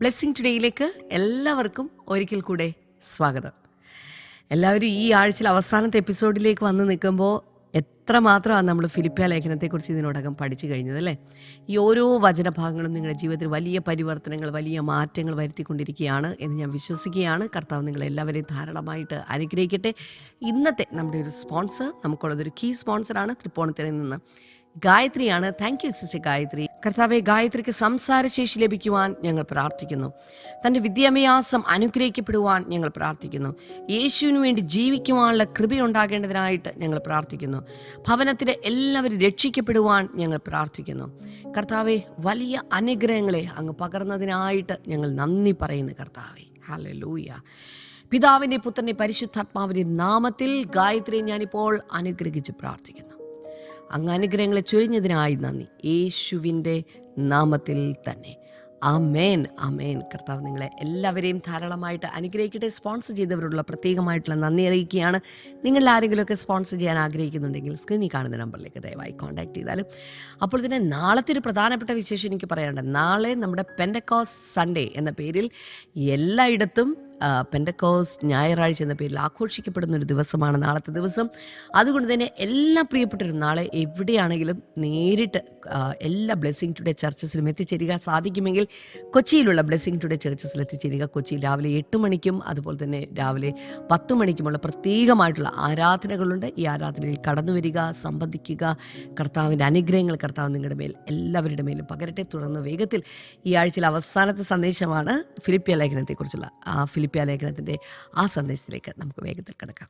Blessing ടുഡേയിലേക്ക് എല്ലാവർക്കും ഒരിക്കൽ കൂടെ സ്വാഗതം. എല്ലാവരും ഈ ആഴ്ചയിൽ അവസാനത്തെ എപ്പിസോഡിലേക്ക് വന്ന് നിൽക്കുമ്പോൾ എത്രമാത്രമാണ് നമ്മൾ ഫിലിപ്പിയ ലേഖനത്തെക്കുറിച്ച് ഇതിനോടകം പഠിച്ചു കഴിഞ്ഞത് അല്ലേ? ഈ ഓരോ വചനഭാഗങ്ങളും നിങ്ങളുടെ ജീവിതത്തിൽ വലിയ പരിവർത്തനങ്ങൾ, വലിയ മാറ്റങ്ങൾ വരുത്തിക്കൊണ്ടിരിക്കുകയാണ് എന്ന് ഞാൻ വിശ്വസിക്കുകയാണ്. കർത്താവ് നിങ്ങളെല്ലാവരെയും ധാരാളമായിട്ട് അനുഗ്രഹിക്കട്ടെ. ഇന്നത്തെ നമ്മുടെ ഒരു സ്പോൺസർ, നമുക്കുള്ളതൊരു കീ സ്പോൺസറാണ്. തൃപ്പൂണിത്തുറയിൽ നിന്ന് ഗായത്രിയാണ്. Thank you sister Gayathri. കർത്താവെ, ഗായത്രിക്ക് സംസാരശേഷി ലഭിക്കുവാൻ ഞങ്ങൾ പ്രാർത്ഥിക്കുന്നു. തൻ്റെ വിദ്യാഭ്യാസം അനുഗ്രഹിക്കപ്പെടുവാൻ ഞങ്ങൾ പ്രാർത്ഥിക്കുന്നു. യേശുവിന് വേണ്ടി ജീവിക്കുവാനുള്ള കൃപയുണ്ടാകേണ്ടതിനായിട്ട് ഞങ്ങൾ പ്രാർത്ഥിക്കുന്നു. ഭവനത്തിലെ എല്ലാവരും രക്ഷിക്കപ്പെടുവാൻ ഞങ്ങൾ പ്രാർത്ഥിക്കുന്നു. കർത്താവെ, വലിയ അനുഗ്രഹങ്ങളെ അങ്ങ് പകർന്നതിനായിട്ട് ഞങ്ങൾ നന്ദി പറയുന്നു. കർത്താവെ, ഹല്ലേലൂയ. പിതാവിൻ്റെ പുത്രൻ്റെ പരിശുദ്ധാത്മാവിൻ്റെ നാമത്തിൽ ഗായത്രിയെ ഞാനിപ്പോൾ അനുഗ്രഹിച്ച് പ്രാർത്ഥിക്കുന്നു. അങ്ങ് അനുഗ്രഹങ്ങളെ ചൊരിഞ്ഞതിനായി നന്ദി, യേശുവിൻ്റെ നാമത്തിൽ തന്നെ. ആമേൻ, ആമേൻ. കർത്താവ് നിങ്ങളെ എല്ലാവരെയും ധാരാളമായിട്ട് അനുഗ്രഹിക്കട്ടെ. സ്പോൺസർ ചെയ്തവരോടുള്ള പ്രത്യേകമായിട്ടുള്ള നന്ദി അറിയിക്കുകയാണ്. നിങ്ങളിൽ ആരെങ്കിലുമൊക്കെ സ്പോൺസർ ചെയ്യാൻ ആഗ്രഹിക്കുന്നുണ്ടെങ്കിൽ സ്ക്രീനിൽ കാണുന്ന നമ്പറിലേക്ക് ദയവായി കോൺടാക്ട് ചെയ്താലും. അപ്പോൾ തന്നെ നാളത്തെ ഒരു പ്രധാനപ്പെട്ട വിശേഷം എനിക്ക് പറയാനുണ്ട്. നാളെ നമ്മുടെ പെൻഡക്കോസ്റ്റ് സൺഡേ എന്ന പേരിൽ എല്ലായിടത്തും പെൻഡക്കോസ്റ്റ് ഞായറാഴ്ച എന്ന പേരിൽ ആഘോഷിക്കപ്പെടുന്ന ഒരു ദിവസമാണ് നാളത്തെ ദിവസം. അതുകൊണ്ട് തന്നെ എല്ലാ പ്രിയപ്പെട്ടവരും നാളെ എവിടെയാണെങ്കിലും നേരിട്ട് എല്ലാ ബ്ലെസ്സിങ് ടുഡേ ചർച്ചസിലും എത്തിച്ചേരുക. സാധിക്കുമെങ്കിൽ കൊച്ചിയിലുള്ള ബ്ലെസ്സിങ് ടുഡേ ചർച്ചസിൽ എത്തിച്ചേരുക. കൊച്ചിയിൽ രാവിലെ 8 മണിക്കും അതുപോലെ തന്നെ രാവിലെ 10 മണിക്കുമുള്ള പ്രത്യേകമായിട്ടുള്ള ആരാധനകളുണ്ട്. ഈ ആരാധനയിൽ കടന്നു വരിക, സംബന്ധിക്കുക. കർത്താവിൻ്റെ അനുഗ്രഹങ്ങൾ കർത്താവ് നിങ്ങളുടെ മേൽ എല്ലാവരുടെ മേലും പകരട്ടെ. തുടർന്ന് വേഗത്തിൽ ഈ ആഴ്ചയിൽ അവസാനത്തെ സന്ദേശമാണ് ഫിലിപ്പിയ ലേഖനത്തെക്കുറിച്ചുള്ള ഫിലിപ്പിയ ലേഖനത്തിൻ്റെ ആ സന്ദേശത്തിലേക്ക് നമുക്ക് വേഗത്തിൽ കിടക്കാം.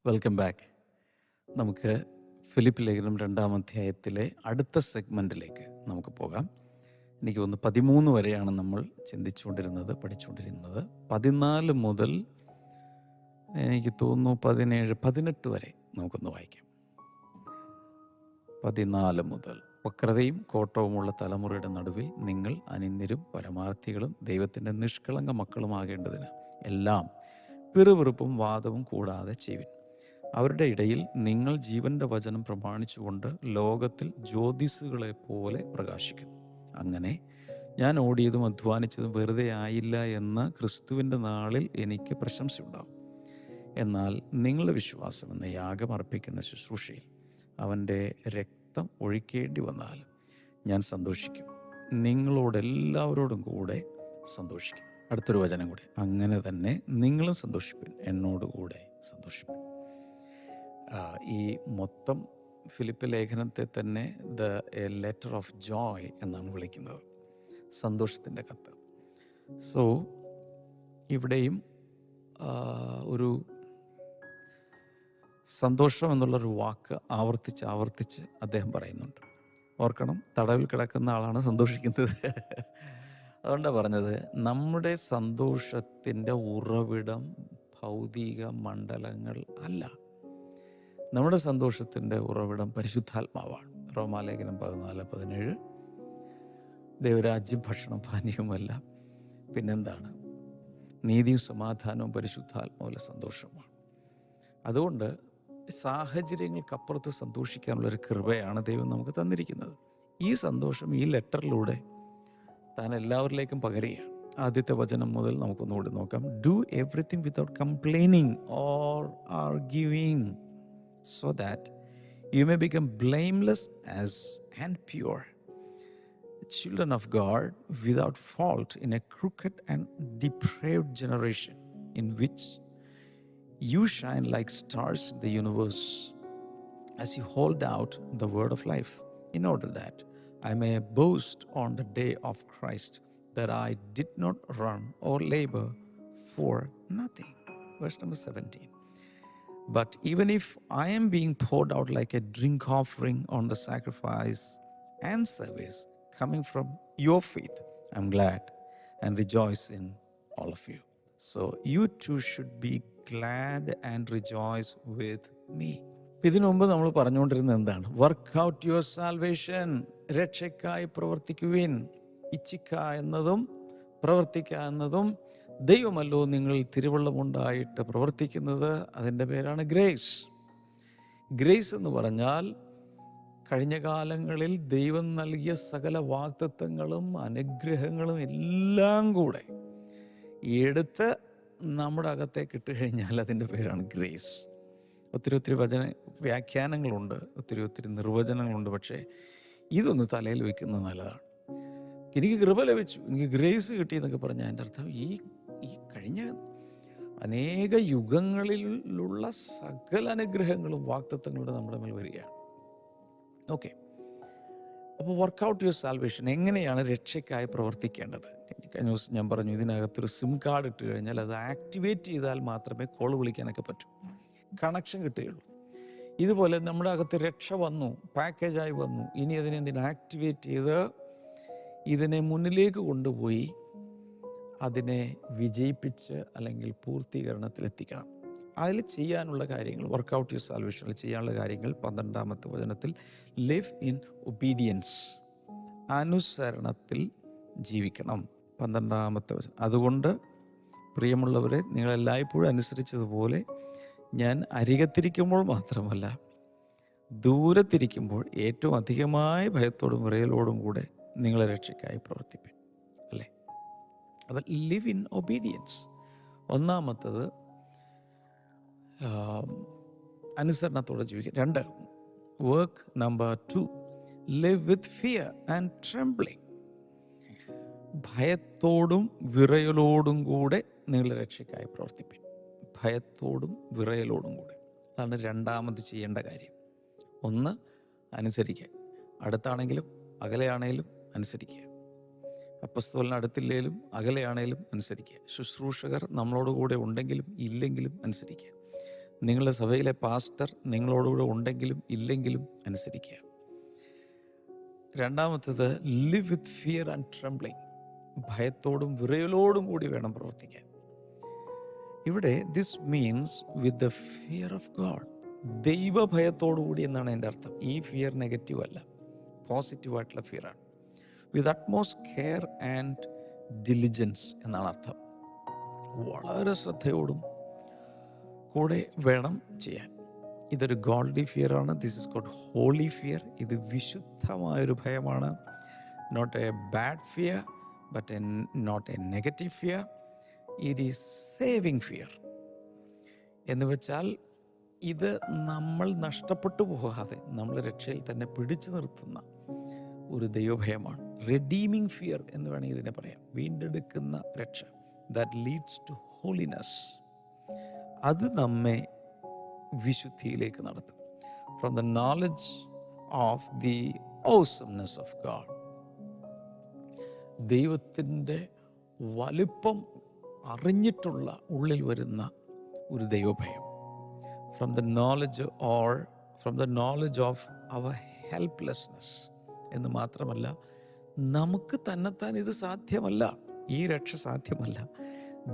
Welcome back. നമുക്ക് ഫിലിപ്പ് ലേഖനം 2-ാം അധ്യായത്തിലെ അടുത്ത സെഗ്മെൻറ്റിലേക്ക് നമുക്ക് പോകാം. എനിക്ക് തോന്നുന്നു 13 വരെയാണ് നമ്മൾ ചിന്തിച്ചുകൊണ്ടിരുന്നത്, പഠിച്ചുകൊണ്ടിരുന്നത്. 14 മുതൽ എനിക്ക് തോന്നുന്നു 17, 18 വരെ നമുക്കൊന്ന് വായിക്കാം. 14 മുതൽ. വക്രതയും കോട്ടവുമുള്ള തലമുറയുടെ നടുവിൽ നിങ്ങൾ അനിന്യരും പരമാർത്ഥികളും ദൈവത്തിൻ്റെ നിഷ്കളങ്ക മക്കളുമാകേണ്ടതിന് എല്ലാം പിറുപിറുപ്പും വാദവും കൂടാതെ ചെയ്യുവിൻ. അവരുടെ ഇടയിൽ നിങ്ങൾ ജീവൻ്റെ വചനം പ്രമാണിച്ചുകൊണ്ട് ലോകത്തിൽ ജ്യോതിസുകളെ പോലെ പ്രകാശിക്കുന്നു. അങ്ങനെ ഞാൻ ഓടിയതും അധ്വാനിച്ചതും വെറുതെ ആയില്ല എന്ന് ക്രിസ്തുവിൻ്റെ നാളിൽ എനിക്ക് പ്രശംസയുണ്ടാവും. എന്നാൽ നിങ്ങളുടെ വിശ്വാസം എന്ന യാഗം അർപ്പിക്കുന്ന ശുശ്രൂഷയിൽ അവൻ്റെ രക്തം ഒഴിക്കേണ്ടി വന്നാൽ ഞാൻ സന്തോഷിക്കും, നിങ്ങളോടെല്ലാവരോടും കൂടെ സന്തോഷിക്കും. അടുത്തൊരു വചനം കൂടെ, അങ്ങനെ തന്നെ നിങ്ങളും സന്തോഷിപ്പിൻ, എന്നോടുകൂടെ സന്തോഷിപ്പിൻ. ഈ മൊത്തം ഫിലിപ്പ് ലേഖനത്തെ തന്നെ എ ലെറ്റർ ഓഫ് ജോയ് എന്നാണ് വിളിക്കുന്നത്, സന്തോഷത്തിൻ്റെ കത്ത്. സോ ഇവിടെയും ഒരു സന്തോഷം എന്നുള്ളൊരു വാക്ക് ആവർത്തിച്ച് അദ്ദേഹം പറയുന്നുണ്ട്. ഓർക്കണം, തടവിൽ കിടക്കുന്ന ആളാണ് സന്തോഷിക്കുന്നത്. അതുകൊണ്ടാണ് പറഞ്ഞത്, നമ്മുടെ സന്തോഷത്തിൻ്റെ ഉറവിടം ഭൗതിക മണ്ഡലങ്ങൾ അല്ല. നമ്മുടെ സന്തോഷത്തിൻ്റെ ഉറവിടം പരിശുദ്ധാത്മാവാണ്. റോമാലേഖനം 14-17. ദൈവരാജ്യം ഭക്ഷണം പാനീയവുമല്ല, പിന്നെന്താണ്? നീതിയും സമാധാനവും പരിശുദ്ധാത്മാവിലെ സന്തോഷമാണ്. അതുകൊണ്ട് സാഹചര്യങ്ങൾക്കപ്പുറത്ത് സന്തോഷിക്കാനുള്ളൊരു കൃപയാണ് ദൈവം നമുക്ക് തന്നിരിക്കുന്നത്. ഈ സന്തോഷം ഈ ലെറ്ററിലൂടെ താൻ എല്ലാവരിലേക്കും പകരുകയാണ്. ആദ്യത്തെ വചനം മുതൽ നമുക്കൊന്നുകൂടി നോക്കാം. Do everything without complaining or arguing, so that you may become blameless and pure, children of God without fault in a crooked and depraved generation, in which you shine like stars in the universe as you hold out the word of life, in order that I may boast on the day of Christ that I did not run or labor for nothing. Verse number 17. But even if I am being poured out like a drink offering on the sacrifice and service coming from your faith, I'm glad and rejoice in all of you. So you too should be glad and rejoice with me. ഇതിനു മുമ്പ് നമ്മൾ പറഞ്ഞുകൊണ്ടിരുന്നത് എന്താണ്? Work out your salvation, രക്ഷയ്ക്കായി പ്രവർത്തിക്കുവിൻ. ഇച്ഛിക്ക എന്നതും പ്രവർത്തിക്ക എന്നതും ദൈവമല്ലോ നിങ്ങൾ തിരുവള്ളമുണ്ടായിട്ട് പ്രവർത്തിക്കുന്നത്. അതിൻ്റെ പേരാണ് ഗ്രേസ്. ഗ്രേസ് എന്ന് പറഞ്ഞാൽ കഴിഞ്ഞ കാലങ്ങളിൽ ദൈവം നൽകിയ സകല വാഗ്ദത്തങ്ങളും അനുഗ്രഹങ്ങളും എല്ലാം കൂടെ എടുത്ത് നമ്മുടെ അകത്തേക്ക് ഇട്ട് കഴിഞ്ഞാൽ അതിൻ്റെ പേരാണ് ഗ്രേസ്. ഒത്തിരി വ്യാഖ്യാനങ്ങളുണ്ട്, ഒത്തിരി നിർവചനങ്ങളുണ്ട്. പക്ഷേ ഇതൊന്ന് തലയിൽ വയ്ക്കുന്നത് നല്ലതാണ്. എനിക്ക് കൃപ ലഭിച്ചു, എനിക്ക് ഗ്രേസ് കിട്ടി എന്നൊക്കെ പറഞ്ഞാൽ എൻ്റെ അർത്ഥം ഈ കഴിഞ്ഞ അനേക യുഗങ്ങളിലുള്ള സകല അനുഗ്രഹങ്ങളും വാഗ്ദത്തങ്ങളുടെ നമ്മുടെ മേൽ വരികയാണ്. ഓക്കെ, അപ്പോൾ വർക്കൗട്ട് യുവർ സാൽവേഷൻ, എങ്ങനെയാണ് രക്ഷയ്ക്കായി പ്രവർത്തിക്കേണ്ടത്? കഴിഞ്ഞ ദിവസം ഞാൻ പറഞ്ഞു, ഇതിനകത്തൊരു സിം കാർഡ് ഇട്ട് കഴിഞ്ഞാൽ അത് ആക്ടിവേറ്റ് ചെയ്താൽ മാത്രമേ കോൾ വിളിക്കാനൊക്കെ പറ്റൂ, കണക്ഷൻ കിട്ടുകയുള്ളൂ. ഇതുപോലെ നമ്മുടെ അകത്ത് രക്ഷ വന്നു, പാക്കേജായി വന്നു. ഇനി അതിനെ ആക്ടിവേറ്റ് ചെയ്ത് ഇതിനെ മുന്നിലേക്ക് കൊണ്ടുപോയി അതിനെ വിജയിപ്പിച്ച് അല്ലെങ്കിൽ പൂർത്തീകരണത്തിലെത്തിക്കണം. അതിൽ ചെയ്യാനുള്ള കാര്യങ്ങൾ, വർക്കൗട്ട് യുവർ സാൽവേഷനിൽ ചെയ്യാനുള്ള കാര്യങ്ങൾ 12-ാമത്തെ വചനത്തിൽ ലിവ് ഇൻ ഒബീഡിയൻസ്, അനുസരണത്തിൽ ജീവിക്കണം. 12-ാമത്തെ വചനം, അതുകൊണ്ട് പ്രിയമുള്ളവരെ, നിങ്ങളെല്ലായ്പ്പോഴും അനുസരിച്ചതുപോലെ ഞാൻ അരികത്തിരിക്കുമ്പോൾ മാത്രമല്ല ദൂരത്തിരിക്കുമ്പോൾ ഏറ്റവും അധികമായ ഭയത്തോടും വിറയലോടും കൂടെ നിങ്ങളെ രക്ഷയ്ക്കായി പ്രവർത്തിപ്പൻ. അല്ലേ? അപ്പം ലിവ് ഇൻ ഒബീഡിയൻസ്. ഒന്നാമത്തത് അനുസരണത്തോടെ ജീവിക്കുക. 2, work number 2, live with fear and trembling. ഭയത്തോടും വിറയലോടും കൂടെ നിങ്ങളുടെ രക്ഷയ്ക്കായി പ്രവർത്തിപ്പൻ. ഭയത്തോടും വിറയലോടും കൂടെ. അതാണ് രണ്ടാമത് ചെയ്യേണ്ട കാര്യം. ഒന്ന്, അനുസരിക്കുക. അടുത്താണെങ്കിലും അകലെയാണേലും അനുസരിക്കുക. അപ്പസ്തോലന് അടുത്തില്ലേലും അകലെയാണേലും അനുസരിക്കുക. ശുശ്രൂഷകർ നമ്മളോടുകൂടെ ഉണ്ടെങ്കിലും ഇല്ലെങ്കിലും അനുസരിക്കുക. നിങ്ങളുടെ സഭയിലെ പാസ്റ്റർ നിങ്ങളോടുകൂടെ ഉണ്ടെങ്കിലും ഇല്ലെങ്കിലും അനുസരിക്കുക. രണ്ടാമത്തത് live with fear and trembling. ഭയത്തോടും വിറയലോടും കൂടി വേണം പ്രവർത്തിക്കാൻ. ഇവിടെ this means with the fear of God, ദൈവഭയത്തോടു കൂടി എന്നാണ് എൻ്റെ അർത്ഥം. ഈ ഫിയർ നെഗറ്റീവ് അല്ല, പോസിറ്റീവായിട്ടുള്ള ഫിയറാണ്. വിത്ത് അറ്റ്മോസ്റ്റ് കെയർ ആൻഡ് ഡിലിജൻസ് എന്നാണ് അർത്ഥം. വളരെ ശ്രദ്ധയോടും കൂടെ വേണം ചെയ്യാൻ. ഇതൊരു ഗോഡ്ലി ഫിയറാണ്. This is called holy fear. ഇത് വിശുദ്ധമായൊരു ഭയമാണ്. Not a bad fear, but not a negative fear. It is saving fear. എന്ന് വെച്ചാൽ ഇത് നമ്മൾ നഷ്ടപ്പെട്ടു പോകാതെ നമ്മൾ രക്ഷയിൽ തന്നെ പിടിച്ചു നിർത്തുന്ന ഒരു ദൈവഭയമാണ്. റെഡീമിങ് ഫിയർ എന്ന് വേണമെങ്കിൽ ഇതിനെ പറയാം. വീണ്ടെടുക്കുന്ന രക്ഷ. That leads to holiness. അത് നമ്മെ വിശുദ്ധിയിലേക്ക് നടത്തും. From the knowledge of the awesomeness of God. ദൈവത്തിൻ്റെ വലുപ്പം അറിഞ്ഞിട്ടുള്ള ഉള്ളിൽ വരുന്ന ഒരു ദൈവഭയം. From the knowledge of our helplessness എന്ന് മാത്രമല്ല, നമുക്ക് തന്നെത്താൻ ഇത് സാധ്യമല്ല, ഈ രക്ഷ സാധ്യമല്ല,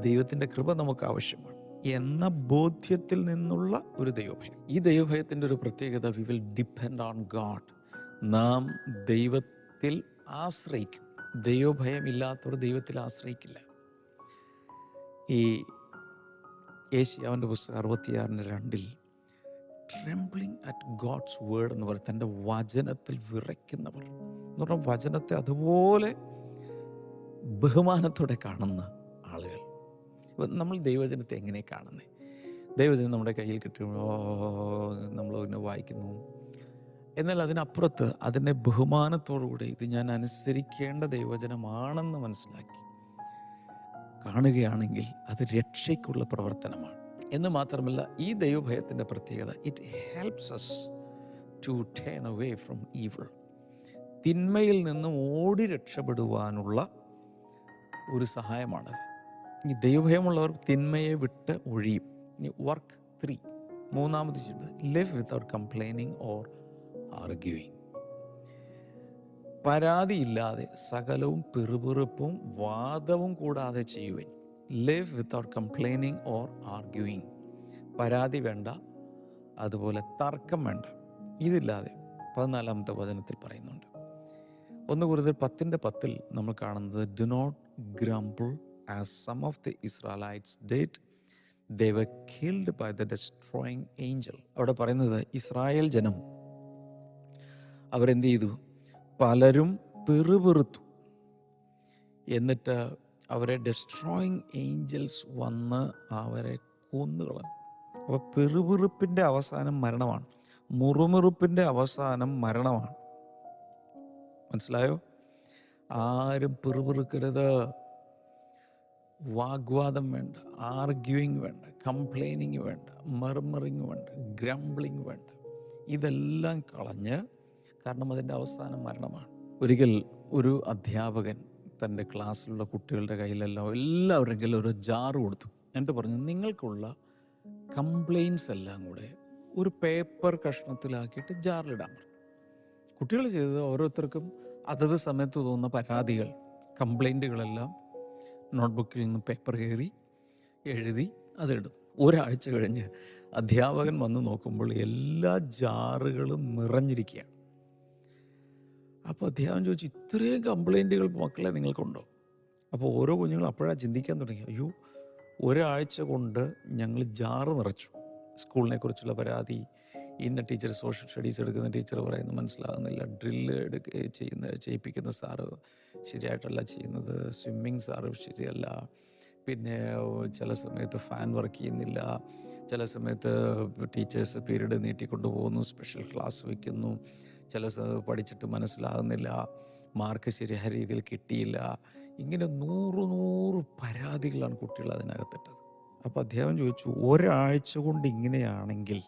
ദൈവത്തിൻ്റെ കൃപ നമുക്ക് ആവശ്യമാണ് എന്ന ബോധ്യത്തിൽ നിന്നുള്ള ഒരു ദൈവഭയം. ഈ ദൈവഭയത്തിൻ്റെ ഒരു പ്രത്യേകത, we will depend on God. നാം ദൈവത്തിൽ ആശ്രയിക്കും. ദൈവഭയം ഇല്ലാത്തവർ ദൈവത്തിൽ ആശ്രയിക്കില്ല. ഈ ഏശയ്യാവിൻ്റെ പുസ്തകം 66:2 ട്രെംബ്ലിങ് അറ്റ് ഗോഡ്സ് വേർഡ് എന്ന് പറയും. തൻ്റെ വചനത്തിൽ വിറയ്ക്കുന്നവർ എന്ന് പറഞ്ഞാൽ വചനത്തെ അതുപോലെ ബഹുമാനത്തോടെ കാണുന്ന ആളുകൾ. നമ്മൾ ദൈവവചനത്തെ എങ്ങനെ കാണുന്നത്? ദൈവവചനം നമ്മുടെ കയ്യിൽ കിട്ടുമ്പോൾ നമ്മൾ അതിനെ വായിക്കുന്നു. എന്നാൽ അതിനപ്പുറത്ത് അതിനെ ബഹുമാനത്തോടുകൂടി ഇത് ഞാൻ അനുസരിക്കേണ്ട ദൈവവചനമാണെന്ന് മനസ്സിലാക്കി കാണുകയാണെങ്കിൽ അത് രക്ഷയ്ക്കുള്ള പ്രവർത്തനമാണ്. എന്ന് മാത്രമല്ല, ഈ ദൈവഭയത്തിൻ്റെ പ്രത്യേകത, it helps us to turn away from evil. തിന്മയിൽ നിന്നും ഓടി രക്ഷപ്പെടുവാനുള്ള ഒരു സഹായമാണത്. ഈ ദൈവഭയമുള്ളവർ തിന്മയെ വിട്ട് ഒഴിയും. വർക്ക് 3, മൂന്നാമത് ചെയ്തത്, live without complaining or arguing. പരാതിയില്ലാതെ സകലവും പിറുപിറുപ്പും വാദവും കൂടാതെ ചെയ്യുവൻ. Live without complaining or arguing. പരാതി വേണ്ട, അതുപോലെ തർക്കം വേണ്ട. ഇതില്ലാതെ 14-ാമത്തെ വചനത്തിൽ പറയുന്നുണ്ട്. 1 Corinthians 10:10 നമ്മൾ കാണുന്നത് do not grumble as some of the Israelites did, they were killed by the destroying angel. അവിടെ പറയുന്നത് ഇസ്രായേൽ ജനം അവരെന്ത് ചെയ്തു? പലരും പിറുപിറുത്തു, എന്നിട്ട് അവരെ ഡെസ്ട്രോയിങ് ഏഞ്ചൽസ് വന്ന് അവരെ കൊന്നുകളഞ്ഞു. അപ്പോൾ പിറുപിറുപ്പിൻ്റെ അവസാനം മരണമാണ്, മുറുമുറുപ്പിൻ്റെ അവസാനം മരണമാണ്. മനസ്സിലായോ? ആരും പിറുപിറുക്കരുത്. വാഗ്വാദം വേണ്ട, ആർഗ്യൂയിങ് വേണ്ട, കംപ്ലൈനിങ് വേണ്ട, മർമറിങ് വേണ്ട, ഗ്രംബ്ലിങ് വേണ്ട. ഇതെല്ലാം കളഞ്ഞ്, കാരണം അതിൻ്റെ അവസാനം മരണമാണ്. ഒരിക്കൽ ഒരു അധ്യാപകൻ തൻ്റെ ക്ലാസ്സിലുള്ള കുട്ടികളുടെ കയ്യിലെല്ലാം എല്ലാവരുടെ കയ്യിലും ഒരു ജാറ് കൊടുത്തു. എന്നിട്ട് പറഞ്ഞു, നിങ്ങൾക്കുള്ള കംപ്ലയിൻസ് എല്ലാം കൂടെ ഒരു പേപ്പർ കഷ്ണത്തിലാക്കിയിട്ട് ജാറിലിടാൻ പറഞ്ഞു. കുട്ടികൾ ചെയ്തത് ഓരോരുത്തർക്കും അതത് സമയത്ത് തോന്നുന്ന പരാതികൾ, കംപ്ലൈൻറ്റുകളെല്ലാം നോട്ട്ബുക്കിൽ നിന്ന് പേപ്പർ കയറി എഴുതി അതിടും. ഒരാഴ്ച കഴിഞ്ഞ് അധ്യാപകൻ വന്ന് നോക്കുമ്പോൾ എല്ലാ ജാറുകളും നിറഞ്ഞിരിക്കുകയാണ്. അപ്പോൾ അധ്യാപകൻ ചോദിച്ചു, ഇത്രയും കംപ്ലൈൻറ്റുകൾ മക്കളെ നിങ്ങൾക്കുണ്ടോ? അപ്പോൾ ഓരോ കുഞ്ഞുങ്ങളും അപ്പോഴാണ് ചിന്തിക്കാൻ തുടങ്ങി, അയ്യോ ഒരാഴ്ച കൊണ്ട് ഞങ്ങൾ ജാറ് നിറച്ചു. സ്കൂളിനെ കുറിച്ചുള്ള പരാതി, ഇന്ന ടീച്ചർ സോഷ്യൽ സ്റ്റഡീസ് എടുക്കുന്ന ടീച്ചർ പറയുന്നത് മനസ്സിലാകുന്നില്ല, ഡ്രില്ല് ചെയ്യിപ്പിക്കുന്ന സാറ് ശരിയായിട്ടല്ല ചെയ്യുന്നത്, സ്വിമ്മിങ് സാറ് ശരിയല്ല, പിന്നെ ചില സമയത്ത് ഫാൻ വർക്ക് ചെയ്യുന്നില്ല, ചില സമയത്ത് ടീച്ചേഴ്സ് പീരീഡ് നീട്ടിക്കൊണ്ടു പോകുന്നു, സ്പെഷ്യൽ ക്ലാസ് വയ്ക്കുന്നു, ചില പഠിച്ചിട്ട് മനസ്സിലാകുന്നില്ല, മാർക്ക് ശരിയായ രീതിയിൽ കിട്ടിയില്ല. ഇങ്ങനെ 100 പരാതികളാണ് കുട്ടികൾ അതിനകത്തിട്ടത്. അപ്പോൾ അധ്യാപകൻ ചോദിച്ചു, ഒരാഴ്ച കൊണ്ട് ഇങ്ങനെയാണെങ്കിൽ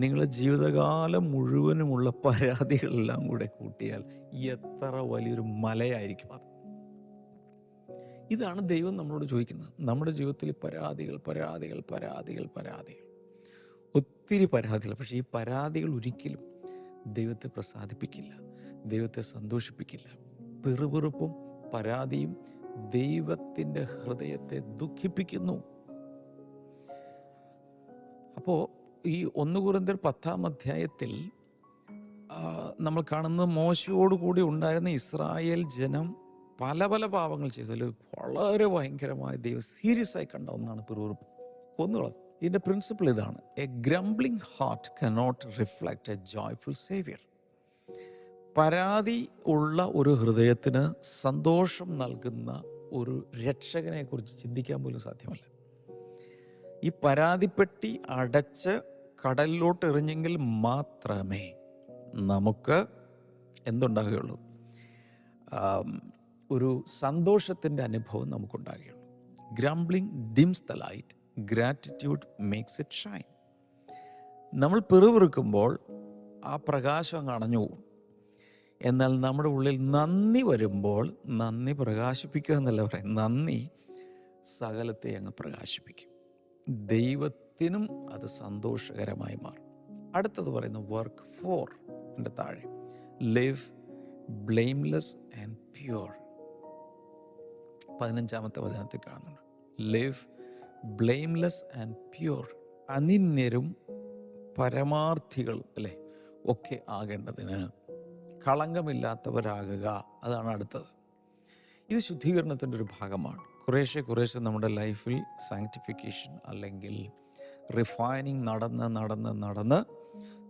നിങ്ങളുടെ ജീവിതകാലം മുഴുവനുമുള്ള പരാതികളെല്ലാം കൂടെ കൂട്ടിയാൽ എത്ര വലിയൊരു മലയായിരിക്കും അത്. ഇതാണ് ദൈവം നമ്മളോട് ചോദിക്കുന്നത്. നമ്മുടെ ജീവിതത്തിൽ പരാതികൾ പരാതികൾ പരാതികൾ പരാതികൾ, ഒത്തിരി പരാതികൾ. പക്ഷേ ഈ പരാതികൾ ഒരിക്കലും ദൈവത്തെ പ്രസാദിപ്പിക്കില്ല, ദൈവത്തെ സന്തോഷിപ്പിക്കില്ല. പിറുപിറുപ്പും പരാതിയും ദൈവത്തിൻ്റെ ഹൃദയത്തെ ദുഃഖിപ്പിക്കുന്നു. അപ്പോൾ ഈ 1 Corinthians 10-ാം അധ്യായത്തിൽ നമ്മൾ കാണുന്നത് മോശയോടുകൂടി ഉണ്ടായിരുന്ന ഇസ്രായേൽ ജനം പല പല പാപങ്ങൾ ചെയ്തതിൽ വളരെ ഭയങ്കരമായ ദൈവം സീരിയസ് ആയി കണ്ട ഒന്നാണ് പിറുപിറുപ്പ്, കൊന്നുകളഞ്ഞു. ഇതിൻ്റെ പ്രിൻസിപ്പിൾ ഇതാണ്: a grumbling heart cannot reflect a joyful saviour. പരാതി ഉള്ള ഒരു ഹൃദയത്തിന് സന്തോഷം നൽകുന്ന ഒരു രക്ഷകനെ കുറിച്ച് ചിന്തിക്കാൻ പോലും സാധ്യമല്ല. ഈ പരാതിപ്പെട്ടി അടച്ച് കടലിലോട്ട് എറിഞ്ഞെങ്കിൽ മാത്രമേ നമുക്ക് എന്തുണ്ടാകുകയുള്ളൂ? ഒരു സന്തോഷത്തിൻ്റെ അനുഭവം നമുക്കുണ്ടാകുകയുള്ളൂ. Grumbling dims the light, gratitude makes it shine. നമ്മൾ പിറുപിറുക്കുമ്പോൾ ആ പ്രകാശം അങ്ങ് അണഞ്ഞു പോകും. എന്നാൽ നമ്മുടെ ഉള്ളിൽ നന്ദി വരുമ്പോൾ, നന്ദി പ്രകാശിപ്പിക്കുക എന്നല്ല പറയും, നന്ദി സകലത്തെ അങ്ങ് പ്രകാശിപ്പിക്കും. ദൈവത്തിനും അത് സന്തോഷകരമായി മാറും. അടുത്തത് പറയുന്ന വർക്ക് ഫോർ എൻ്റെ താഴെ, ലിവ് ബ്ലെയിംലെസ് ആൻഡ് പ്യുവർ. 15-ാമത്തെ വചനത്തിൽ കാണുന്നുണ്ട്, ലിവ് ബ്ലെയിംലെസ് ആൻഡ് പ്യുവർ. അനിന്യരും പരമാർത്ഥികളും അല്ലേ ഒക്കെ ആകേണ്ടതിന് കളങ്കമില്ലാത്തവരാകുക. അതാണ് അടുത്തത്. ഇത് ശുദ്ധീകരണത്തിൻ്റെ ഒരു ഭാഗമാണ്. കുറേശ്ശെ നമ്മുടെ ലൈഫിൽ സാങ്ക്ടിഫിക്കേഷൻ അല്ലെങ്കിൽ റിഫൈനിങ് നടന്ന്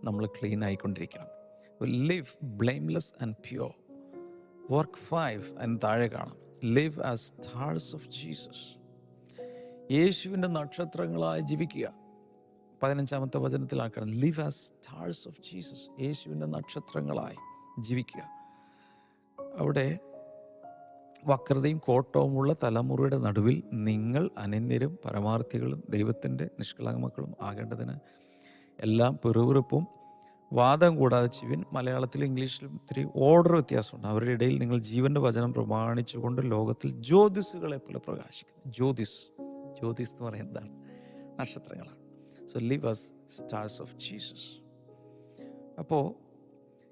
നമ്മൾ ക്ലീൻ ആയിക്കൊണ്ടിരിക്കണം. Live blameless and pure. Work 5 അതിന് താഴെ കാണാം, live as stars of Jesus. യേശുവിൻ്റെ നക്ഷത്രങ്ങളായി ജീവിക്കുക. 15-ാമത്തെ വചനത്തിലാക്കണം, live as stars of Jesus. യേശുവിൻ്റെ നക്ഷത്രങ്ങളായി ജീവിക്കുക. അവിടെ വക്രതയും കോട്ടവുമുള്ള തലമുറയുടെ നടുവിൽ നിങ്ങൾ അനന്യരും പരമാർത്ഥികളും ദൈവത്തിൻ്റെ നിഷ്കളങ്ക മക്കളും ആകേണ്ടതിന് എല്ലാം പിറുപിറുപ്പും വാദം കൂടാതെ ചെയ്യുവിൻ. മലയാളത്തിലും ഇംഗ്ലീഷിലും ഇത്തിരി ഓർഡർ വ്യത്യാസമുണ്ട്. അവരുടെ ഇടയിൽ നിങ്ങൾ ജീവൻ്റെ വചനം പ്രമാണിച്ചുകൊണ്ട് ലോകത്തിൽ ജ്യോതിസുകളെ പോലെ പ്രകാശിക്കുന്നു. ജ്യോതിസ് എന്ന് പറയുന്നത് എന്താണ്? നക്ഷത്രങ്ങളാണ്. So live as stars of Jesus. അപ്പോൾ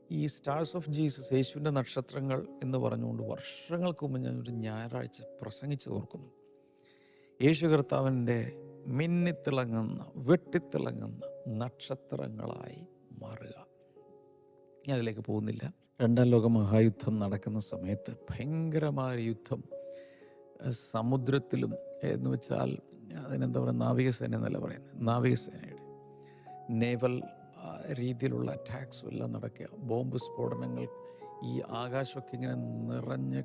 ഈ സ്റ്റാർസ് ഓഫ് ജീസസ്, യേശുവിൻ്റെ നക്ഷത്രങ്ങൾ എന്ന് പറഞ്ഞുകൊണ്ട് വർഷങ്ങൾക്ക് മുമ്പ് ഞാൻ ഒരു ഞായറാഴ്ച പ്രസംഗിച്ച് ഓർക്കുന്നു. യേശു കർത്താവിൻ്റെ മിന്നിത്തിളങ്ങുന്ന വെട്ടിത്തിളങ്ങുന്ന നക്ഷത്രങ്ങളായി മാറുക. ഞാൻ അതിലേക്ക് പോകുന്നില്ല. രണ്ടാം ലോക മഹായുദ്ധം നടക്കുന്ന സമയത്ത് ഭയങ്കരമായ യുദ്ധം സമുദ്രത്തിലും, എന്ന് വെച്ചാൽ അതിനെന്താ പറയുക, നാവികസേന എന്നല്ല പറയുന്നത്, നാവികസേനയുടെ നേവൽ രീതിയിലുള്ള അറ്റാക്സും എല്ലാം നടക്കുക. ബോംബ് സ്ഫോടനങ്ങൾ, ഈ ആകാശമൊക്കെ ഇങ്ങനെ നിറഞ്ഞ്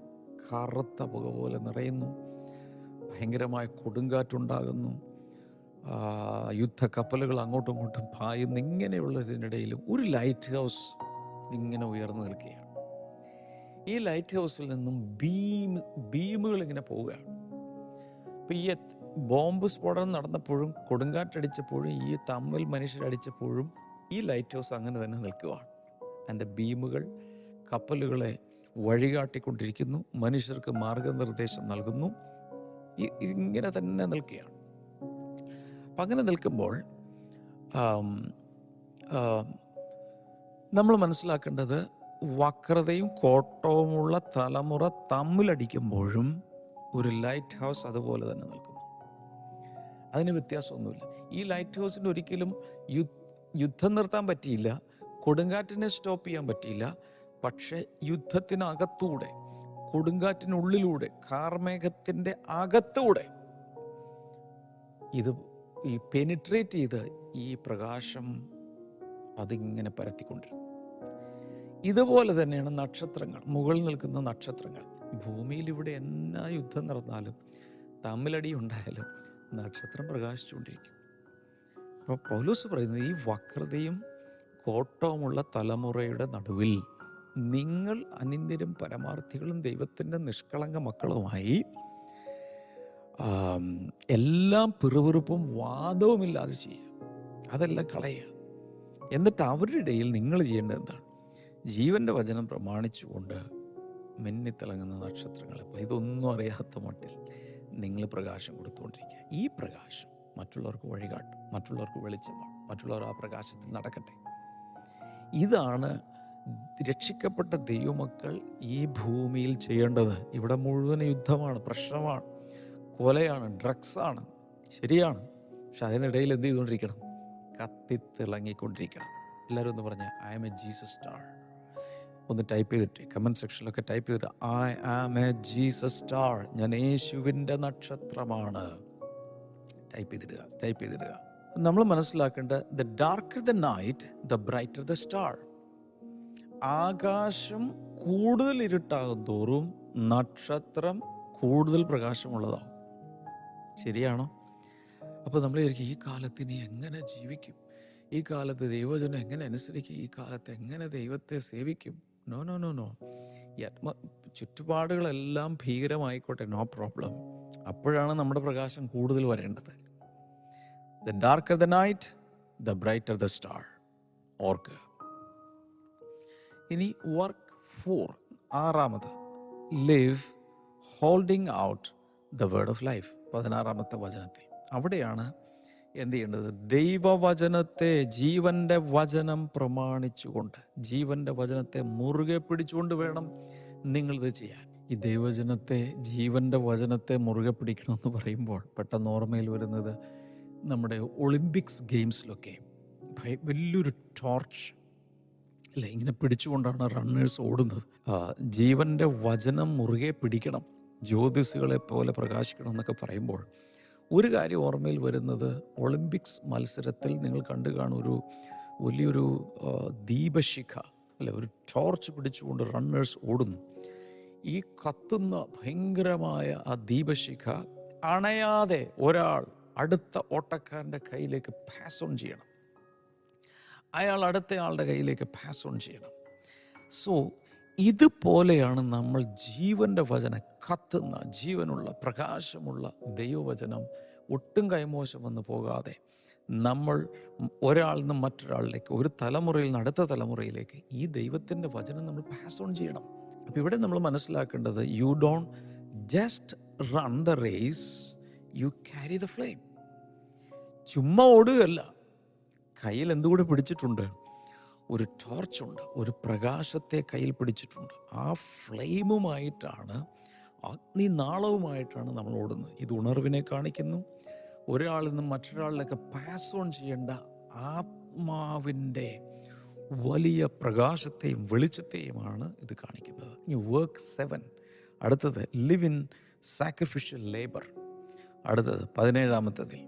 കറുത്ത പുക പോലെ നിറയുന്നു. ഭയങ്കരമായ കൊടുങ്കാറ്റുണ്ടാകുന്നു. യുദ്ധക്കപ്പലുകൾ അങ്ങോട്ടും ഇങ്ങോട്ടും പായുന്നു. ഇങ്ങനെയുള്ളതിനിടയിലും ഒരു ലൈറ്റ് ഹൗസ് ഇങ്ങനെ ഉയർന്നു നിൽക്കുകയാണ്. ഈ ലൈറ്റ് ഹൗസിൽ നിന്നും ബീമുകൾ ഇങ്ങനെ പോവുകയാണ്. അപ്പം ഈ ബോംബ് സ്ഫോടനം നടന്നപ്പോഴും കൊടുങ്കാറ്റടിച്ചപ്പോഴും ഈ തമ്മിൽ മനുഷ്യരടിച്ചപ്പോഴും ഈ ലൈറ്റ് ഹൗസ് അങ്ങനെ തന്നെ നിൽക്കുകയാണ്. അതിൻ്റെ ബീമുകൾ കപ്പലുകളെ വഴികാട്ടിക്കൊണ്ടിരിക്കുന്നു, മനുഷ്യർക്ക് മാർഗനിർദ്ദേശം നൽകുന്നു. ഇങ്ങനെ തന്നെ നിൽക്കുകയാണ്. അപ്പം അങ്ങനെ നിൽക്കുമ്പോൾ നമ്മൾ മനസ്സിലാക്കേണ്ടത്, വക്രതയും കോട്ടവുമുള്ള തലമുറ തമ്മിലടിക്കുമ്പോഴും ഒരു ലൈറ്റ് ഹൗസ് അതുപോലെ തന്നെ നിൽക്കുന്നു. അതിന് വ്യത്യാസമൊന്നുമില്ല. ഈ ലൈറ്റ് ഹൗസിന് ഒരിക്കലും യുദ്ധം നിർത്താൻ പറ്റിയില്ല, കൊടുങ്കാറ്റിനെ സ്റ്റോപ്പ് ചെയ്യാൻ പറ്റിയില്ല. പക്ഷേ യുദ്ധത്തിനകത്തൂടെ, കൊടുങ്കാറ്റിനുള്ളിലൂടെ, കാർമേഘത്തിൻ്റെ അകത്തൂടെ ഈ പെനിട്രേറ്റ് ചെയ്ത് ഈ പ്രകാശം അതിങ്ങനെ പരത്തിക്കൊണ്ടിരുന്നു. ഇതുപോലെ തന്നെയാണ് നക്ഷത്രങ്ങൾ, മുകളിൽ നിൽക്കുന്ന നക്ഷത്രങ്ങൾ. ഭൂമിയിൽ ഇവിടെ എന്നാ യുദ്ധം നടന്നാലും തമ്മിലടി ഉണ്ടായാലും നക്ഷത്രം പ്രകാശിച്ചുകൊണ്ടിരിക്കും. അപ്പോൾ പൗലോസ് പറയുന്നത്, ഈ വക്രതയും കോട്ടവുമുള്ള തലമുറയുടെ നടുവിൽ നിങ്ങൾ അനിന്ദ്യരും പരമാർത്ഥികളും ദൈവത്തിൻ്റെ നിഷ്കളങ്ക മക്കളുമായി എല്ലാം പിറുപിറുപ്പും വാദവുമില്ലാതെ ചെയ്യുക. അതെല്ലാം കളയുക. എന്നിട്ട് അവരുടെ ഇടയിൽ നിങ്ങൾ ചെയ്യേണ്ടത് എന്താണ്? ജീവൻ്റെ വചനം പ്രമാണിച്ചുകൊണ്ട് മിന്നിത്തിളങ്ങുന്ന നക്ഷത്രങ്ങളെ, അപ്പോൾ ഇതൊന്നും അറിയാത്ത മട്ടിൽ നിങ്ങൾ പ്രകാശം കൊടുത്തുകൊണ്ടിരിക്കുക. ഈ പ്രകാശം മറ്റുള്ളവർക്ക് വഴികാട്ടും, മറ്റുള്ളവർക്ക് വെളിച്ചമാണ്, മറ്റുള്ളവർ ആ പ്രകാശത്തിൽ നടക്കട്ടെ. ഇതാണ് രക്ഷിക്കപ്പെട്ട ദൈവമക്കൾ ഈ ഭൂമിയിൽ ചെയ്യേണ്ടത്. ഇവിടെ മുഴുവൻ യുദ്ധമാണ്, പ്രശ്നമാണ്, കൊലയാണ്, ഡ്രഗ്സാണ്, ശരിയാണ്. പക്ഷെ അതിനിടയിൽ എന്ത് ചെയ്തുകൊണ്ടിരിക്കണം? കത്തിത്തിളങ്ങിക്കൊണ്ടിരിക്കണം. എല്ലാവരും ഒന്ന് പറഞ്ഞാൽ, I am a Jesus star. ഒന്ന് ടൈപ്പ് ചെയ്തിട്ട് കമൻറ്റ് സെക്ഷനിലൊക്കെ ടൈപ്പ് ചെയ്തിട്ട്, I am a Jesus star, ഞാൻ യേശുവിൻ്റെ നക്ഷത്രമാണ്. ടൈപ്പ് ചെയ്തിടുക. നമ്മൾ മനസ്സിലാക്കേണ്ട, the darker the night the brighter the star. ആകാശം കൂടുതൽ ഇരുട്ടാകും തോറും നക്ഷത്രം കൂടുതൽ പ്രകാശമുള്ളതാവും. ശരിയാണോ? അപ്പോൾ നമ്മൾ വിചാരിക്കും, ഈ കാലത്ത് ഇനി എങ്ങനെ ജീവിക്കും, ഈ കാലത്ത് ദൈവജനം എങ്ങനെ അനുസരിക്കും, ഈ കാലത്ത് എങ്ങനെ ദൈവത്തെ സേവിക്കും? നോ നോ നോ നോ ചുറ്റുപാടുകളെല്ലാം ഭീകരമായിക്കോട്ടെ, നോ പ്രോബ്ലം. അപ്പോഴാണ് നമ്മുടെ പ്രകാശം കൂടുതൽ വരേണ്ടത്. The darker the night the brighter the star. ഓർക്കുക. ഇനി work 4, 6, live holding out the word of life, 16 വചനത്തിൽ. അവിടെയാണ് എന്ത് ചെയ്യേണ്ടത്? ദൈവവചനത്തെ, ജീവൻ്റെ വചനം പ്രമാണിച്ചുകൊണ്ട്, ജീവൻ്റെ വചനത്തെ മുറുകെ പിടിച്ചുകൊണ്ട് വേണം നിങ്ങളിത് ചെയ്യാൻ. ഈ ദൈവവചനത്തെ, ജീവൻ്റെ വചനത്തെ മുറുകെ പിടിക്കണമെന്ന് പറയുമ്പോൾ പെട്ടെന്ന് ഓർമ്മയിൽ വരുന്നത്, നമ്മുടെ ഒളിമ്പിക്സ് ഗെയിംസിലൊക്കെ വലിയൊരു ടോർച്ച് അല്ലേ, ഇങ്ങനെ പിടിച്ചുകൊണ്ടാണ് റണ്ണേഴ്സ് ഓടുന്നത്. ജീവൻ്റെ വചനം മുറുകെ പിടിക്കണം, ജ്യോതിസുകളെ പോലെ പ്രകാശിക്കണം എന്നൊക്കെ പറയുമ്പോൾ ഒരു കാര്യം ഓർമ്മയിൽ വരുന്നത്, ഒളിമ്പിക്സ് മത്സരത്തിൽ നിങ്ങൾ കണ്ടു കാണും, ഒരു വലിയൊരു ദീപശിഖ അല്ലെ, ഒരു ടോർച്ച് പിടിച്ചുകൊണ്ട് റണ്ണേഴ്സ് ഓടുന്നു. ഈ കത്തുന്ന ഭയങ്കരമായ ആ ദീപശിഖ അണയാതെ ഒരാൾ അടുത്ത ഓട്ടക്കാരൻ്റെ കയ്യിലേക്ക് പാസ് ഓൺ ചെയ്യണം, അയാൾ അടുത്തയാളുടെ കയ്യിലേക്ക് പാസ് ഓൺ ചെയ്യണം. സോ ഇതുപോലെയാണ് നമ്മൾ ജീവൻ്റെ വചനം, കത്തുന്ന ജീവനുള്ള പ്രകാശമുള്ള ദൈവവചനം ഒട്ടും കൈമോശം വന്ന് പോകാതെ നമ്മൾ ഒരാളിൽ നിന്ന് മറ്റൊരാളിലേക്ക്, ഒരു തലമുറയിൽ നിന്ന് അടുത്ത തലമുറയിലേക്ക് ഈ ദൈവത്തിൻ്റെ വചനം നമ്മൾ പാസ് ഓൺ ചെയ്യണം. അപ്പോൾ ഇവിടെ നമ്മൾ മനസ്സിലാക്കേണ്ടത്, you don't just run the race, you carry the flame. ചുമ്മാ ഓടുകയല്ല, കയ്യിൽ എന്തുകൂടെ പിടിച്ചിട്ടുണ്ട്? ഒരു ടോർച്ചുണ്ട്, ഒരു പ്രകാശത്തെ കയ്യിൽ പിടിച്ചിട്ടുണ്ട്. ആ ഫ്ലെയിമുമായിട്ടാണ്, അഗ്നിനാളവുമായിട്ടാണ് നമ്മൾ ഓടുന്നത്. ഇത് ഉണർവിനെ കാണിക്കുന്നു. ഒരാളിൽ നിന്നും മറ്റൊരാളിലേക്ക് പാസ് ഓൺ ചെയ്യേണ്ട ആ ആത്മാവിൻ്റെ വലിയ പ്രകാശത്തെയും വെളിച്ചത്തെയുമാണ് ഇത് കാണിക്കുന്നത്. ഈ വർക്ക് 7. അടുത്തത് ലിവ് ഇൻ സാക്രിഫിഷ്യൽ ലേബർ. അടുത്തത് 17-ാമത്തതിൽ,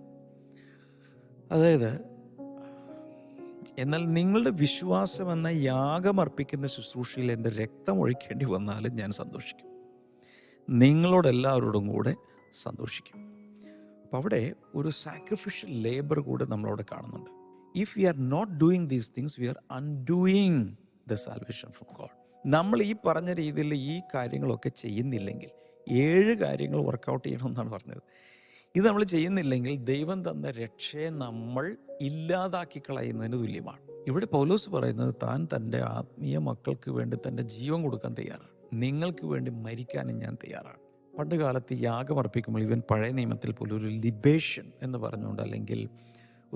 അതായത് എന്നാൽ നിങ്ങളുടെ വിശ്വാസം എന്ന യാഗമർപ്പിക്കുന്ന ശുശ്രൂഷയിൽ എൻ്റെ രക്തം ഒഴിക്കേണ്ടി വന്നാലും ഞാൻ സന്തോഷിക്കും, നിങ്ങളോടെല്ലാവരോടും കൂടെ സന്തോഷിക്കും. അപ്പം അവിടെ ഒരു സാക്രിഫിഷ്യൽ ലേബർ കൂടെ നമ്മളവിടെ കാണുന്നുണ്ട്. If we are not doing these things we are undoing the salvation from God. നമ്മൾ ഈ പറഞ്ഞ രീതിയിൽ ഈ കാര്യങ്ങളൊക്കെ ചെയ്യുന്നില്ലെങ്കിൽ, 7 കാര്യങ്ങൾ വർക്കൗട്ട് ചെയ്യണമെന്നാണ് പറഞ്ഞത്. ഇത് നമ്മൾ ചെയ്യുന്നില്ലെങ്കിൽ ദൈവം തന്ന രക്ഷയെ നമ്മൾ ഇല്ലാതാക്കി കളയുന്നതിന് തുല്യമാണ്. ഇവിടെ പൗലോസ് പറയുന്നത് താൻ തൻ്റെ ആത്മീയ മക്കൾക്ക് വേണ്ടി തൻ്റെ ജീവൻ കൊടുക്കാൻ തയ്യാറാണ്, നിങ്ങൾക്ക് വേണ്ടി മരിക്കാനും ഞാൻ തയ്യാറാണ്. പണ്ട് കാലത്ത് യാഗമർപ്പിക്കുമ്പോൾ, ഇവൻ പഴയ നിയമത്തിൽ പോലും ഒരു ലിബേഷൻ എന്ന് പറഞ്ഞുകൊണ്ട്, അല്ലെങ്കിൽ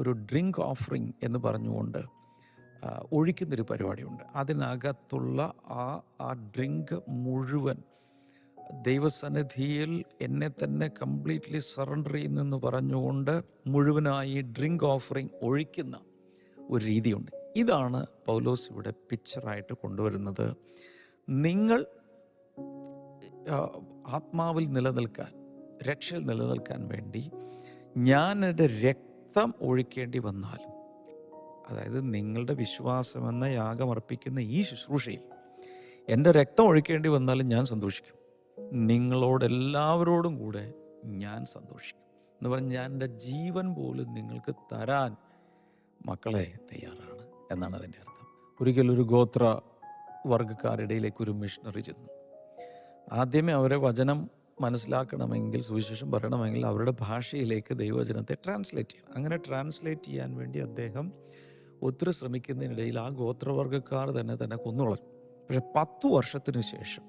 ഒരു ഡ്രിങ്ക് ഓഫറിങ് എന്ന് പറഞ്ഞുകൊണ്ട് ഒഴിക്കുന്നൊരു പരിപാടിയുണ്ട്. അതിനകത്തുള്ള ആ ഡ്രിങ്ക് മുഴുവൻ ദൈവസന്നിധിയിൽ എന്നെ തന്നെ കംപ്ലീറ്റ്ലി സറണ്ടർ ചെയ്യുന്നെന്ന് പറഞ്ഞുകൊണ്ട് മുഴുവനായി ഡ്രിങ്ക് ഓഫറിങ് ഒഴിക്കുന്ന ഒരു രീതിയുണ്ട്. ഇതാണ് പൗലോസ് ഇവിടെ പിക്ചറായിട്ട് കൊണ്ടുവരുന്നത്. നിങ്ങൾ ആത്മാവിൽ നിലനിൽക്കാൻ, രക്ഷയിൽ നിലനിൽക്കാൻ വേണ്ടി ഞാൻ എൻ്റെ രക്തം ഒഴിക്കേണ്ടി വന്നാലും, അതായത് നിങ്ങളുടെ വിശ്വാസമെന്ന യാഗമർപ്പിക്കുന്ന ഈ ശുശ്രൂഷയിൽ എൻ്റെ രക്തം ഒഴിക്കേണ്ടി വന്നാലും ഞാൻ സന്തോഷിക്കും, നിങ്ങളോടെല്ലാവരോടും കൂടെ ഞാൻ സന്തോഷിക്കും എന്ന് പറഞ്ഞ് ഞാൻ എൻ്റെ ജീവൻ പോലും നിങ്ങൾക്ക് തരാൻ മക്കളെ തയ്യാറാണ് എന്നാണ് അതിൻ്റെ അർത്ഥം. ഒരിക്കലൊരു ഗോത്ര വർഗ്ഗക്കാരുടെയിലേക്ക് ഒരു മിഷണറി ചെന്നു. ആദ്യമേ അവരെ വചനം മനസ്സിലാക്കണമെങ്കിൽ, സുവിശേഷം പറയണമെങ്കിൽ അവരുടെ ഭാഷയിലേക്ക് ദൈവവചനത്തെ ട്രാൻസ്ലേറ്റ് ചെയ്യണം. അങ്ങനെ ട്രാൻസ്ലേറ്റ് ചെയ്യാൻ വേണ്ടി അദ്ദേഹം ഒത്തിരി ശ്രമിക്കുന്നതിനിടയിൽ ആ ഗോത്രവർഗ്ഗക്കാർ തന്നെ കൊന്നുകളഞ്ഞു. പക്ഷെ 10 വർഷത്തിന് ശേഷം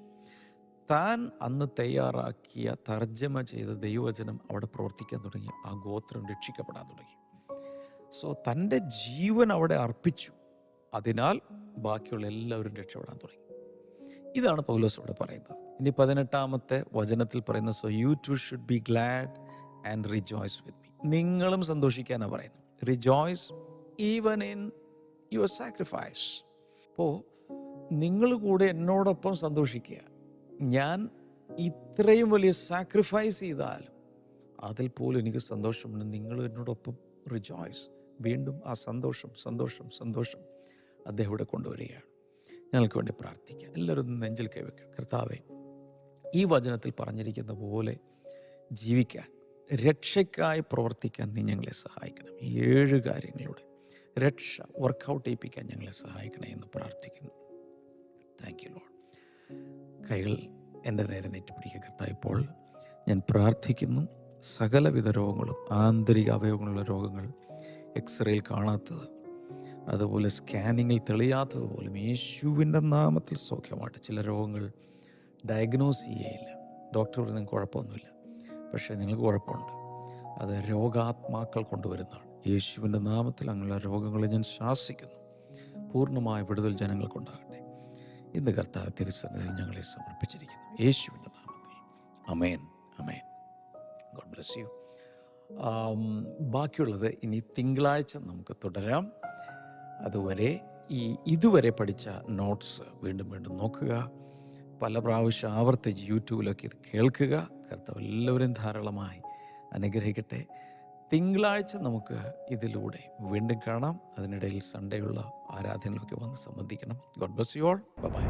താൻ അന്ന് തയ്യാറാക്കിയ തർജ്ജമ ചെയ്ത ദൈവവചനം അവിടെ പ്രവർത്തിക്കാൻ തുടങ്ങി. ആ ഗോത്രം രക്ഷിക്കപ്പെടാൻ തുടങ്ങി. സോ തൻ്റെ ജീവൻ അവിടെ അർപ്പിച്ചു, അതിനാൽ ബാക്കിയുള്ള എല്ലാവരും രക്ഷപ്പെടാൻ തുടങ്ങി. ഇതാണ് പൗലോസ് ഇവിടെ പറയുന്നത്. ഇനി 18-ാമത്തെ വചനത്തിൽ പറയുന്നത്, so you too should be glad and rejoice with me. നിങ്ങളും സന്തോഷിക്കാനാണ് പറയുന്നത്. Rejoice even in your sacrifice. അപ്പോൾ നിങ്ങൾ കൂടെ എന്നോടൊപ്പം സന്തോഷിക്കുക. ഞാൻ ഇത്രയും വലിയ സാക്രിഫൈസ് ചെയ്താലും അതിൽ പോലും എനിക്ക് സന്തോഷമുണ്ട്. നിങ്ങൾ എന്നോടൊപ്പം റിജോയ്സ്. വീണ്ടും ആ സന്തോഷം അദ്ദേഹം ഇവിടെ കൊണ്ടുവരികയാണ്. ഞങ്ങൾക്ക് വേണ്ടി പ്രാർത്ഥിക്കാം. എല്ലാവരും നെഞ്ചിൽ കൈവയ്ക്കുക. കർത്താവേ, ഈ വചനത്തിൽ പറഞ്ഞിരിക്കുന്ന പോലെ ജീവിക്കാൻ, രക്ഷയ്ക്കായി പ്രവർത്തിക്കാൻ നീ ഞങ്ങളെ സഹായിക്കണം. ഈ 7 കാര്യങ്ങളിലൂടെ രക്ഷ വർക്കൗട്ട് ചെയ്യിപ്പിക്കാൻ ഞങ്ങളെ സഹായിക്കണേ എന്ന് പ്രാർത്ഥിക്കുന്നു. Thank you Lord. കൈകൾ എൻ്റെ നേരെ നെറ്റിപ്പിടിക്കുക കർത്താവ്. ഇപ്പോൾ ഞാൻ പ്രാർത്ഥിക്കുന്നു, സകലവിധ രോഗങ്ങളും, ആന്തരിക അവയവങ്ങളുള്ള രോഗങ്ങൾ, എക്സ്റേയിൽ കാണാത്തത്, അതുപോലെ സ്കാനിങ്ങിൽ തെളിയാത്തതുപോലും യേശുവിൻ്റെ നാമത്തിൽ സൗഖ്യമായിട്ട്. ചില രോഗങ്ങൾ ഡയഗ്നോസ് ചെയ്യയില്ല, ഡോക്ടർ പറയുന്നത് കുഴപ്പമൊന്നുമില്ല, പക്ഷേ നിങ്ങൾക്ക് കുഴപ്പമുണ്ട്. അത് രോഗാത്മാക്കൾ കൊണ്ടുവരുന്നതാണ്. യേശുവിൻ്റെ നാമത്തിൽ അങ്ങനെയുള്ള രോഗങ്ങളെ ഞാൻ ശാസിക്കുന്നു. പൂർണ്ണമായ വിടുതൽ ജനങ്ങൾക്കുണ്ടാകട്ടെ. ഇന്ന് കർത്താവ് തിരുസന്നിധിയിൽ ഞങ്ങളെ സമർപ്പിച്ചിരിക്കുന്നു യേശുവിൻ്റെ നാമത്തിൽ. Amen, amen. God bless you. ബാക്കിയുള്ളത് ഇനി തിങ്കളാഴ്ച നമുക്ക് തുടരാം. അതുവരെ ഇതുവരെ പഠിച്ച നോട്ട്സ് വീണ്ടും നോക്കുക. പല പ്രാവശ്യം ആവർത്തിച്ച് യൂട്യൂബിലൊക്കെ ഇത് കേൾക്കുക. കർത്താവ് എല്ലാവരും ധാരാളമായി അനുഗ്രഹിക്കട്ടെ. തിങ്കളാഴ്ച നമുക്ക് ഇതിലൂടെ വീണ്ടും കാണാം. അതിനിടയിൽ സൺഡേയുള്ള ആരാധനയിലൊക്കെ വന്ന് സംബന്ധിക്കണം. God bless you all. Bye by.